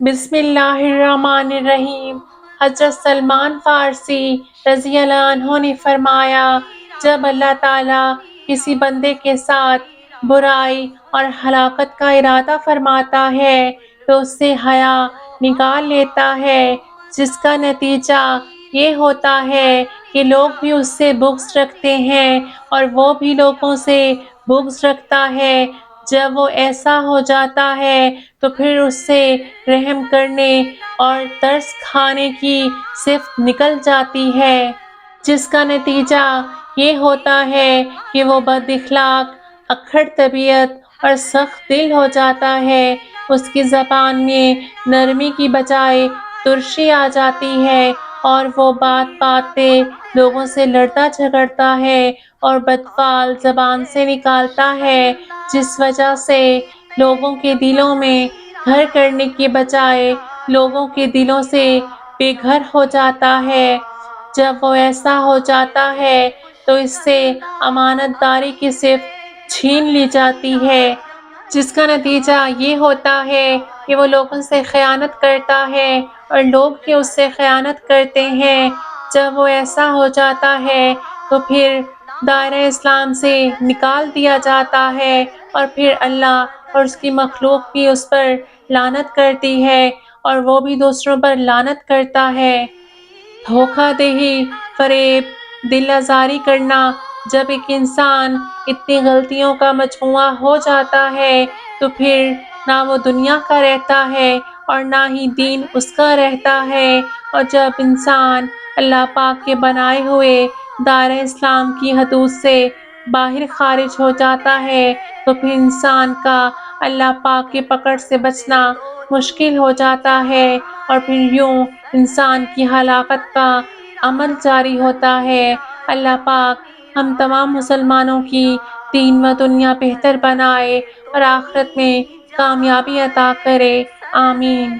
بسم اللہ الرحمن الرحیم۔ حضرت سلمان فارسی رضی اللہ عنہ نے فرمایا، جب اللہ تعالیٰ کسی بندے کے ساتھ برائی اور ہلاکت کا ارادہ فرماتا ہے تو اس سے حیا نکال لیتا ہے، جس کا نتیجہ یہ ہوتا ہے کہ لوگ بھی اس سے بغض رکھتے ہیں اور وہ بھی لوگوں سے بغض رکھتا ہے۔ جب وہ ایسا ہو جاتا ہے تو پھر اس سے رحم کرنے اور ترس کھانے کی صفت نکل جاتی ہے، جس کا نتیجہ یہ ہوتا ہے کہ وہ بد اخلاق، اکڑ طبیعت اور سخت دل ہو جاتا ہے۔ اس کی زبان میں نرمی کی بجائے ترشی آ جاتی ہے اور وہ بات بات پہ لوگوں سے لڑتا جھگڑتا ہے اور بدفعل زبان سے نکالتا ہے، جس وجہ سے لوگوں کے دلوں میں گھر کرنے کے بجائے لوگوں کے دلوں سے بے گھر ہو جاتا ہے۔ جب وہ ایسا ہو جاتا ہے تو اس سے امانت داری کی صفت چھین لی جاتی ہے، جس کا نتیجہ یہ ہوتا ہے کہ وہ لوگوں سے خیانت کرتا ہے اور لوگ بھی اس سے خیانت کرتے ہیں۔ جب وہ ایسا ہو جاتا ہے تو پھر دائرہ اسلام سے نکال دیا جاتا ہے اور پھر اللہ اور اس کی مخلوق بھی اس پر لعنت کرتی ہے اور وہ بھی دوسروں پر لعنت کرتا ہے۔ دھوکہ دہی، فریب، دل آزاری کرنا، جب ایک انسان اتنی غلطیوں کا مجموعہ ہو جاتا ہے تو پھر نہ وہ دنیا کا رہتا ہے اور نہ ہی دین اس کا رہتا ہے، اور جب انسان اللہ پاک کے بنائے ہوئے دائرہ اسلام کی حدود سے باہر خارج ہو جاتا ہے تو پھر انسان کا اللہ پاک کی پکڑ سے بچنا مشکل ہو جاتا ہے، اور پھر یوں انسان کی ہلاکت کا عمل جاری ہوتا ہے۔ اللہ پاک ہم تمام مسلمانوں کی دین و دنیا بہتر بنائے اور آخرت میں کامیابی عطا کرے، آمین۔